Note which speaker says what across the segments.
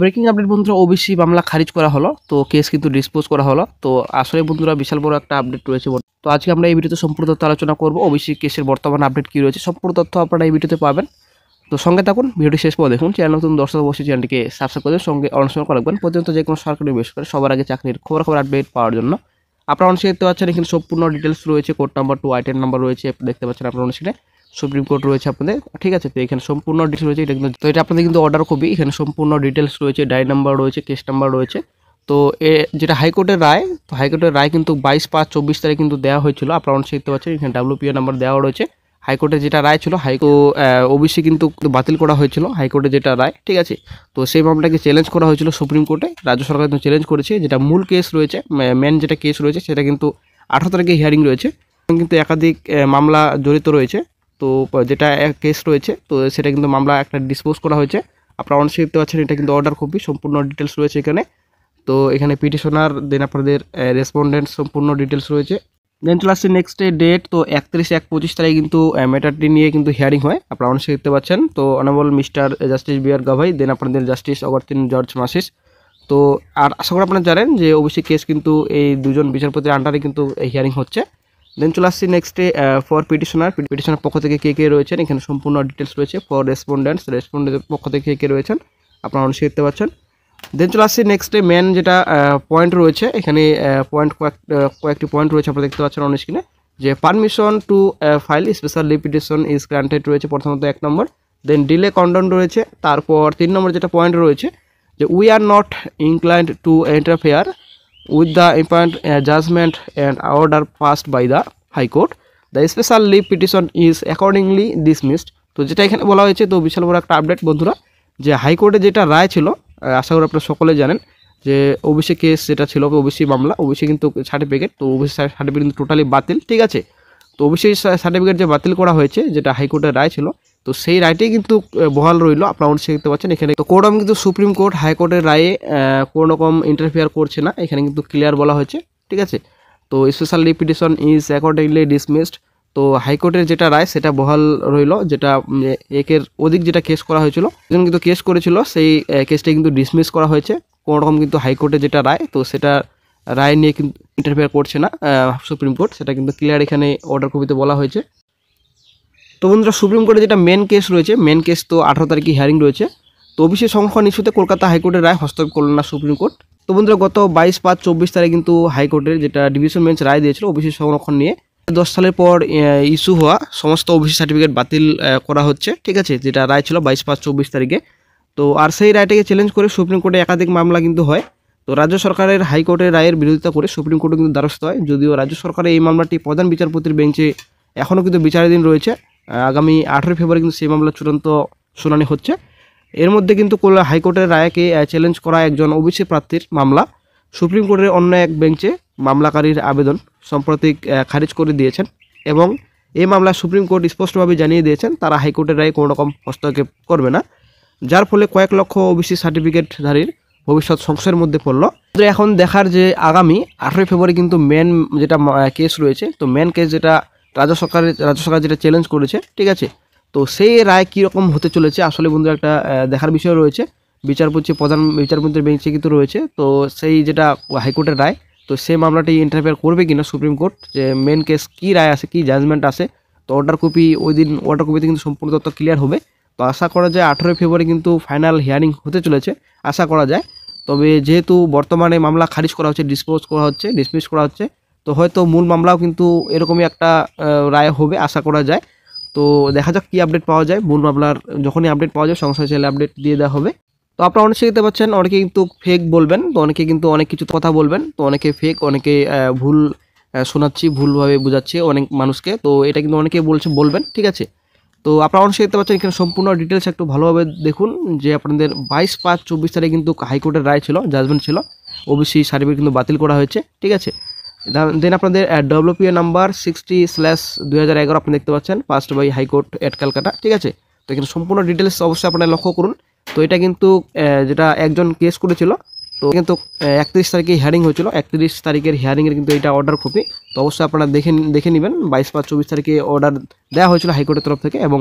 Speaker 1: Breaking update বন্ধুরা, OBC মামলা খারিজ করা হলো, তো কেস কিন্তু ডিসপোজ করা হলো। তো আসলে বন্ধুরা বিশাল বড় একটা আপডেট রয়েছে। তো আজকে আমরা এই ভিডিওতে সম্পূর্ণ তথ্য আলোচনা করব, ওবিসি কেসের বর্তমান আপডেট কী রয়েছে, সম্পূর্ণ তথ্য আপনারা এই ভিডিওতে পাবেন। তো সঙ্গে থাকুন, ভিডিওটি শেষ পর দেখুন। চ্যানেল নতুন দর্শক অবশ্যই চ্যানেলটিকে সাবস্ক্রাইব করে সঙ্গে অনুসরণ রাখবেন পর্যন্ত যে কোনো সরকারি বেসরকারি সবার আগে চাকরির খবর আপডেট পাওয়ার জন্য। আপনারা অনেক দেখতে পাচ্ছেন এখানে সম্পূর্ণ ডিটেলস রয়েছে, কোড নাম্বার 2 আইটেম নাম্বার রয়েছে, দেখতে পাচ্ছেন আপনারা অনেক সুপ্রিম কোর্ট রয়েছে আপনাদের, ঠিক আছে। তো এখানে সম্পূর্ণ ডিটেলস রয়েছে, এটা কিন্তু তো এটা আপনাদের কিন্তু অর্ডার কপি। এখানে সম্পূর্ণ ডিটেলস রয়েছে, ডায়েরি নাম্বার রয়েছে, কেস নাম্বার রয়েছে। তো যেটা হাইকোর্টের রায়, তো হাইকোর্টের রায় কিন্তু 22/5/24 তারিখ কিন্তু দেওয়া হয়েছিল। আপনারা অনেক দেখতে পাচ্ছেন এখানে WPA নাম্বার দেওয়া রয়েছে। হাইকোর্টের যেটা রায় ছিল, ওবিসি কিন্তু বাতিল করা হয়েছিল হাইকোর্টের যেটা রায়, ঠিক আছে। তো সেই মামলাটাকে চ্যালেঞ্জ করা হয়েছিল সুপ্রিম কোর্টে, রাজ্য সরকার কিন্তু চ্যালেঞ্জ করেছে। যেটা মূল কেস রয়েছে, মেন যেটা কেস রয়েছে সেটা কিন্তু 18 তারিখে হিয়ারিং রয়েছে, কিন্তু একাধিক মামলা জড়িত রয়েছে। তো যেটা কেস রয়েছে, তো সেটা কিন্তু মামলা একটা ডিসপোজ করা হয়েছে। আপনারা অনেক দেখতে পাচ্ছেন এটা কিন্তু অর্ডার কপি, সম্পূর্ণ ডিটেলস রয়েছে এখানে। তো এখানে পিটিশনার, দেন আপনাদের রেসপন্ডেন্ট সম্পূর্ণ ডিটেলস রয়েছে। দেন চলে আসছে নেক্সট ডেট, তো 31/1/25 তারিখে কিন্তু ম্যাটারটি নিয়ে কিন্তু হিয়ারিং হয়, আপনারা অনেক দেখতে পাচ্ছেন। তো অনারেবল মিস্টার জাস্টিস বি আর গাভাই, দেন আপনাদের জাস্টিস অগরতিন জর্জ মাসিস। তো আর আশা করি আপনারা জানেন যে ওবিসি কেস কিন্তু এই দুজন বিচারপতির আন্ডারে কিন্তু হিয়ারিং হচ্ছে। দেন চলে আসছি নেক্সটে ফর পিটিশনার পক্ষ থেকে কে রয়েছেন, এখানে সম্পূর্ণ ডিটেলস রয়েছে। ফর রেসপন্ডেন্টের পক্ষ থেকে কে রয়েছেন আপনারা অনেক দেখতে পাচ্ছেন। দেন চলে আসছি নেক্সটে মেন যেটা পয়েন্ট রয়েছে, এখানে কয়েকটি পয়েন্ট রয়েছে আপনারা দেখতে পাচ্ছেন অন স্ক্রিনে, যে permission to file special leave petition is granted রয়েছে প্রথমত 1 নম্বর। দেন ডিলে কন্ডন রয়েছে। তারপর 3 নম্বর যেটা পয়েন্ট রয়েছে, যে we are not inclined two interfere with the important judgment and order passed by the High Court. The special leave petition is accordingly dismissed. তো যেটা এখানে বলা হয়েছে, তো বিশাল বড় একটা আপডেট বন্ধুরা, যে হাইকোর্টে যেটা রায় ছিল, আশা করি আপনারা সকলে জানেন যে ওবিসি কেস যেটা ছিল, ওবিসি মামলা, ওবিসি কিন্তু সার্টিফিকেট, তো ওবিসি সার্টিফিকেট কিন্তু টোটালি বাতিল, ঠিক আছে। তো ওবিসি সার্টিফিকেট যে বাতিল করা হয়েছে, যেটা হাইকোর্টের রায় ছিল, তো সেই রায়টাই কিন্তু বহাল রইল। আপনারা অনেক দেখতে পাচ্ছেন এখানে। তো কোর্ট কিন্তু সুপ্রিম কোর্ট হাইকোর্টের রায়ে কোনো রকম ইন্টারফেয়ার করছে না, এখানে কিন্তু ক্লিয়ার বলা হয়েছে, ঠিক আছে। তো special leave petition is accordingly dismissed. তো হাইকোর্টের যেটা রায় সেটা বহাল রইল, যেটা একের অধিক যেটা কেস করা হয়েছিল, একজন কিন্তু কেস করেছিল, সেই কেসটা কিন্তু ডিসমিস করা হয়েছে। কোনো রকম কিন্তু হাইকোর্টের যেটা রায়, তো সেটা রায় নিয়ে কিন্তু ইন্টারফেয়ার করছে না সুপ্রিম কোর্ট, সেটা কিন্তু ক্লিয়ার এখানে অর্ডার কপিতে বলা হয়েছে। তো বন্ধুরা, সুপ্রিম কোর্টে যেটা মেন কেস রয়েছে, মেন কেস তো 18 তারিখে হিয়ারিং রয়েছে। তো ওবিসি সংরক্ষণ ইস্যুতে কলকাতা হাইকোর্টের রায় হস্তক্ষেপ করল না সুপ্রিম কোর্ট। তো বন্ধুরা, গত 22/5/24 তারিখে কিন্তু হাইকোর্টের যেটা ডিভিশন বেঞ্চ রায় দিয়েছিল ওবিসি সংরক্ষণ নিয়ে, 10 সালের পর ইস্যু হওয়া সমস্ত ওবিসি সার্টিফিকেট বাতিল করা হচ্ছে, ঠিক আছে, যেটা রায় ছিল 22/5/24 তারিখে। তো আর সেই রায়টাকে চ্যালেঞ্জ করে সুপ্রিম কোর্টে একাধিক মামলা কিন্তু হয়। তো রাজ্য সরকারের হাইকোর্টের রায়ের বিরোধিতা করে সুপ্রিম কোর্টে কিন্তু দ্বারস্থ হয়, যদিও রাজ্য সরকারের এই মামলাটি প্রধান বিচারপতির বেঞ্চে এখনও কিন্তু বিচারাধীন রয়েছে। আগামী 18 ফেব্রুয়ারি কিন্তু সেই মামলার চূড়ান্ত শুনানি হচ্ছে। এর মধ্যে কিন্তু হাইকোর্টের রায়কে চ্যালেঞ্জ করা একজন ওবিসি প্রার্থীর মামলা সুপ্রিম কোর্টের অন্য এক বেঞ্চে মামলাকারীর আবেদন সাম্প্রতিক খারিজ করে দিয়েছেন, এবং এই মামলা সুপ্রিম কোর্ট স্পষ্টভাবে জানিয়ে দিয়েছেন তারা হাইকোর্টের রায়ে কোনো রকম হস্তক্ষেপ করবে না, যার ফলে কয়েক লক্ষ ওবিসি সার্টিফিকেটধারীর ভবিষ্যৎ সংশয়ের মধ্যে পড়ল। এখন দেখার যে আগামী 18 ফেব্রুয়ারি কিন্তু মেন যেটা কেস রয়েছে, তো মেন কেস যেটা রাজ্য সরকার যেটা চ্যালেঞ্জ করেছে, ঠিক আছে। তো সেই রায় কীরকম হতে চলেছে আসলে বন্ধুরা একটা দেখার বিষয় রয়েছে। প্রধান বিচারপতির বেঞ্চে কিন্তু রয়েছে, তো সেই যেটা হাইকোর্টের রায়, তো সেই মামলাটি ইন্টারফেয়ার করবে কিনা সুপ্রিম কোর্ট, যে মেন কেস কী রায় আসে, কী জাজমেন্ট আসে। তো অর্ডার কপিতে কিন্তু সম্পূর্ণ তথ্য ক্লিয়ার হবে। তো আশা করা যায় 18 ফেব্রুয়ারি কিন্তু ফাইনাল হিয়ারিং হতে চলেছে, আশা করা যায়। তবে যেহেতু বর্তমানে মামলা খারিজ করা হচ্ছে, ডিসমিস করা হচ্ছে, তো হয়তো মূল মামলাও কিন্তু এরকমই একটা রায় হবে আশা করা যায়। তো দেখা যাক কী আপডেট পাওয়া যায়। মূল মামলার যখনই আপডেট পাওয়া যায় সংশয় চাইলে আপডেট দিয়ে দেওয়া হবে। তো আপনারা অনেক দেখতে পাচ্ছেন অনেকে কিন্তু ফেক বলবেন, তো অনেকে কিন্তু অনেক কিছু কথা বলবেন, তো অনেকে ফেক, অনেকে ভুল শোনাচ্ছি, ভুলভাবে বোঝাচ্ছি অনেক মানুষকে, তো এটা কিন্তু অনেকে বলবেন, ঠিক আছে। তো আপনারা অনেক দেখতে পাচ্ছেন এখানে সম্পূর্ণ ডিটেলস একটু ভালোভাবে দেখুন, যে আপনাদের 22/5/24 তারিখে কিন্তু হাইকোর্টের রায় ছিল, জাজমেন্ট ছিল, ওবিসি সার্টিফিকেট কিন্তু বাতিল করা হয়েছে, ঠিক আছে। দেন আপনাদের WPA নাম্বার 60/2011 আপনি দেখতে পাচ্ছেন, পাসড বাই হাইকোর্ট এট ক্যালকাটা, ঠিক আছে। তো এখানে সম্পূর্ণ ডিটেলস অবশ্যই আপনারা লক্ষ্য করুন। তো এটা কিন্তু যেটা একজন কেস করেছিল, তো কিন্তু 31 তারিখে হিয়ারিং হয়েছিল, 31 তারিখের হিয়ারিংয়ের কিন্তু এটা অর্ডার কপি। তো অবশ্যই আপনারা দেখে নেবেন। 22/5/24 তারিখে অর্ডার দেওয়া হয়েছিল হাইকোর্টের তরফ থেকে, এবং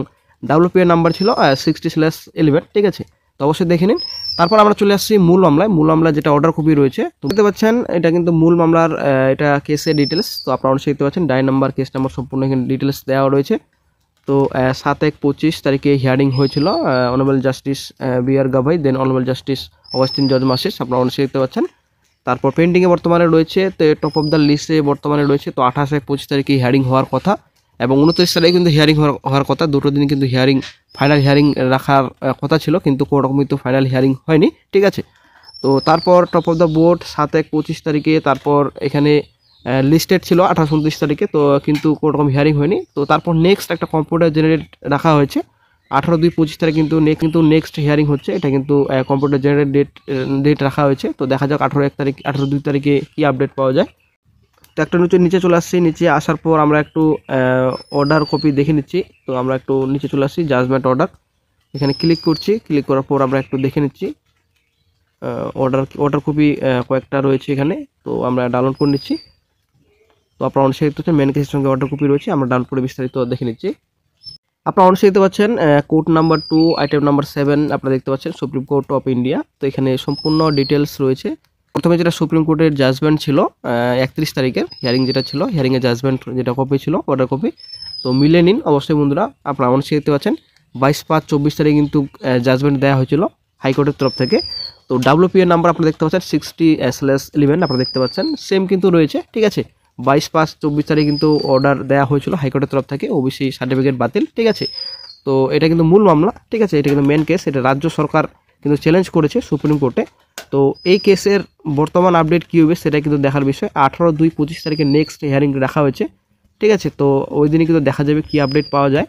Speaker 1: WPA নাম্বার ছিল 60/11, ঠিক আছে। তো অবশ্যই দেখে নিন। তারপর আমরা চলে আসছি মূল মামলায়। মূল মামলা যেটা অর্ডার কপি রয়েছে, তো দেখতে পাচ্ছেন এটা কিন্তু মূল মামলার এটা কেসের ডিটেলস। তো আপনারা অবশ্যই দেখতে পাচ্ছেন ডাই নাম্বার, কেস নাম্বার সম্পূর্ণ এখানে ডিটেলস দেওয়া রয়েছে। তো 7/1/25 তারিখে হিয়ারিং হয়েছিল অনারেবল জাস্টিস বি.আর. গাভাই, দেন অনারেবল জাস্টিস অগাস্টিন জর্জ মাসিস, আপনারা অবশ্যই দেখতে পাচ্ছেন। তারপর পেন্ডিংয়ে বর্তমানে রয়েছে, তো টপ অফ দ্য লিস্টে বর্তমানে রয়েছে। তো 28/1/25 তারিখে হিয়ারিং হওয়ার কথা এবং 29 তারিখে কিন্তু হিয়ারিং হওয়ার কথা। দুটো দিন কিন্তু হিয়ারিং, ফাইনাল হিয়ারিং রাখার কথা ছিল, কিন্তু কোনো রকমই তো ফাইনাল হিয়ারিং হয়নি, ঠিক আছে। তো তারপর টপ অফ দ্য বোর্ড 7/1/25 তারিখে, তারপর এখানে লিস্টেড ছিল 28-29 তারিখে, তো কিন্তু কোনো রকম হিয়ারিং হয়নি। তো তারপর নেক্সট একটা কম্পিউটার জেনারেট রাখা হয়েছে 18/2/25 তারিখে, কিন্তু নেক্সট হিয়ারিং হচ্ছে। এটা কিন্তু কম্পিউটার জেনারেট ডেট রাখা হয়েছে। তো দেখা যাক 18/1 তারিখ 18/2 তারিখে কী আপডেট পাওয়া যায়। তো একটা নিচে চলে আসছি। নিচে আসার পর আমরা একটু অর্ডার কপি দেখে নিচ্ছি। তো আমরা একটু নিচে চলে আসছি, জাজমেন্ট অর্ডার, এখানে ক্লিক করছি। ক্লিক করার পর আমরা একটু দেখে নিচ্ছি অর্ডার কপি কয়েকটা রয়েছে এখানে, তো আমরা ডাউনলোড করে নিচ্ছি। তো আপনারা অবশ্যই দেখতে পাচ্ছেন মেন কেসের সঙ্গে অর্ডার কপি রয়েছে, আমরা ডাউনলোড করে বিস্তারিত দেখে নিচ্ছি। আপনারা অবশ্যই দেখতে পাচ্ছেন কোর্ট নাম্বার 2 আইটেম নাম্বার 7 আপনারা দেখতে পাচ্ছেন সুপ্রিম কোর্ট অফ ইন্ডিয়া। তো এখানে সম্পূর্ণ ডিটেলস রয়েছে। প্রথমে যেটা সুপ্রিম কোর্টের জাজমেন্ট ছিল 31 তারিখের হিয়ারিং যেটা ছিল, হিয়ারিংয়ের জাজমেন্ট যেটা কপি ছিল অর্ডার কপি, তো মিলে নিন অবশ্যই বন্ধুরা। আপনারা অবশ্যই দেখতে পাচ্ছেন 22/5/24 তারিখে কিন্তু জাজমেন্ট দেওয়া হয়েছিল হাইকোর্টের তরফ থেকে। তো WPA নাম্বার আপনারা দেখতে পাচ্ছেন 60/11 আপনারা দেখতে পাচ্ছেন সেম কিন্তু রয়েছে, ঠিক আছে। 22/5/24 তারিখে কিন্তু অর্ডার দেওয়া হয়েছিল হাইকোর্টের তরফ থেকে, ওবিসি সার্টিফিকেট বাতিল, ঠিক আছে। তো এটা কিন্তু মূল মামলা, ঠিক আছে। এটা কিন্তু মেন কেস, এটা রাজ্য সরকার কিন্তু চ্যালেঞ্জ করেছে সুপ্রিম কোর্টে। তো এই কেসের বর্তমান আপডেট কী হবে সেটা কিন্তু দেখার বিষয়। 18/2/25 তারিখে নেক্সট হিয়ারিং রাখা হয়েছে, ঠিক আছে। তো ওই দিনই কিন্তু দেখা যাবে কী আপডেট পাওয়া যায়।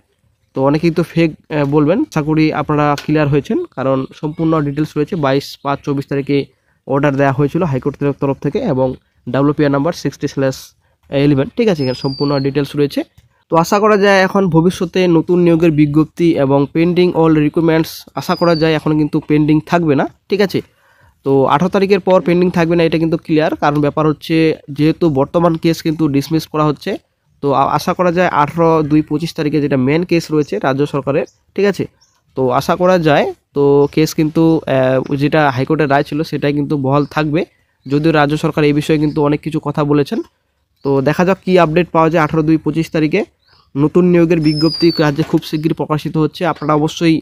Speaker 1: তো অনেকেই তো ফেক বলবেন, আশা করি আপনারা ক্লিয়ার হয়েছেন, কারণ সম্পূর্ণ ডিটেলস রয়েছে। 22/5/24 তারিখে অর্ডার দেওয়া হয়েছিল হাইকোর্টের তরফ থেকে এবং WPA নাম্বার 60/11, ঠিক আছে। এখানে সম্পূর্ণ ডিটেলস রয়েছে। তো আশা করা যায় এখন ভবিষ্যতে নতুন নিয়োগের বিজ্ঞপ্তি এবং পেন্ডিং অল রিক্রুটমেন্টস আশা করা যায় এখন কিন্তু পেন্ডিং থাকবে না, ঠিক আছে। তো 18 তারিখের পর পেন্ডিং থাকবে না, এটা কিন্তু ক্লিয়ার। কারণ ব্যাপার হচ্ছে যেহেতু বর্তমান কেস কিন্তু ডিসমিস করা হচ্ছে, তো আশা করা যায় 18/2/25 তারিখে যেটা মেন কেস রয়েছে রাজ্য সরকারের, ঠিক আছে। তো আশা করা যায় তো কেস কিন্তু যেটা হাইকোর্টের রায় ছিল সেটাই কিন্তু বহাল থাকবে, যদিও রাজ্য সরকার এই বিষয়ে কিন্তু অনেক কিছু কথা বলেছেন। তো দেখা যাক কী আপডেট পাওয়া যায় 18/2/25 তারিখে। নতুন নিয়োগের বিজ্ঞপ্তি রাজ্যে খুব শীঘ্রই প্রকাশিত হচ্ছে, আপনারা অবশ্যই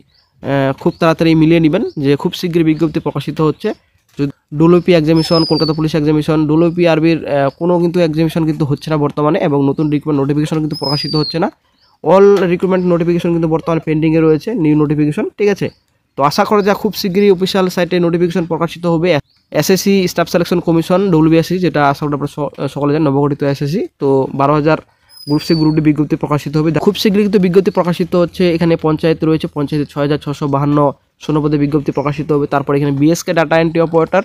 Speaker 1: খুব তাড়াতাড়ি মিলিয়ে নেবেন যে খুব শীঘ্রই বিজ্ঞপ্তি প্রকাশিত হচ্ছে। WBP examination, Kolkata police examination, WBP আরবির কোনো কিন্তু এক্সামিশন কিন্তু হচ্ছে না বর্তমানে, এবং নতুন রিক্রুটমেন্ট নোটিফিকেশন কিন্তু প্রকাশিত হচ্ছে না। অল রিক্রুটমেন্ট নোটিফিকেশন কিন্তু বর্তমানে পেন্ডিংয়ে রয়েছে, নিউ নোটিফিকেশন, ঠিক আছে। তো আশা করা যায় খুব শীঘ্রই অফিসিয়াল সাইটে নোটিফিকেশন প্রকাশিত হবে। SSC staff selection commission WBSC, যেটা আশা করি আপনারা সকলে জানেন, নবগঠিত এসএসসি। তো 12,000 গ্রুপ সি গ্রুপ ডি বিজ্ঞপ্তি প্রকাশিত হবে খুব শীঘ্রই, কিন্তু বিজ্ঞপ্তি প্রকাশিত হচ্ছে। এখানে পঞ্চায়েত রয়েছে, পঞ্চায়েতে 6,652 শূন্যপদে বিজ্ঞপ্তি প্রকাশিত হবে। তারপর এখানে BSK ডাটা এন্ট্রি অপারেটর,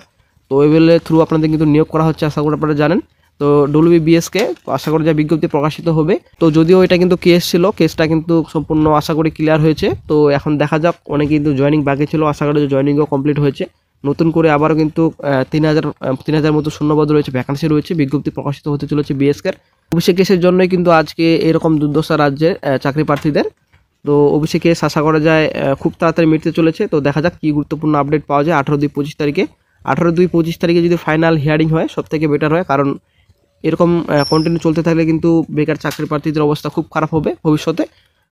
Speaker 1: তো ওয়েবেলের থ্রু আপনাদের কিন্তু নিয়োগ করা হচ্ছে, আশা করি আপনারা জানেন। তো WBSK, তো আশা করি যে বিজ্ঞপ্তি প্রকাশিত হবে। তো যদিও এটা কিন্তু কেস ছিল, কেসটা কিন্তু সম্পূর্ণ আশা করি ক্লিয়ার হয়েছে। তো এখন দেখা যাক, অনেকে কিন্তু জয়েনিং বাকি ছিল, আশা করি যে জয়েনিংও কমপ্লিট হয়েছে। নতুন করে আবারও কিন্তু 3,000 মতো শূন্যপদ রয়েছে, ভ্যাকান্সি রয়েছে, বিজ্ঞপ্তি প্রকাশিত হতে চলেছে BSK-র। ওবিসি কেসের জন্যই কিন্তু আজকে এরকম দুর্দশা রাজ্যের চাকরি প্রার্থীদের। তো ওবিসি কেস আশা করা যায় খুব তাড়াতাড়ি মিটতে চলেছে। তো দেখা যাক কী গুরুত্বপূর্ণ আপডেট পাওয়া যায় 18/2/25 তারিখে। 18/2/25 তারিখে যদি ফাইনাল হিয়ারিং হয় সব থেকে বেটার হয়, কারণ এরকম কন্টিনিউ চলতে থাকলে কিন্তু বেকার চাকরি প্রার্থীদের অবস্থা খুব খারাপ হবে ভবিষ্যতে।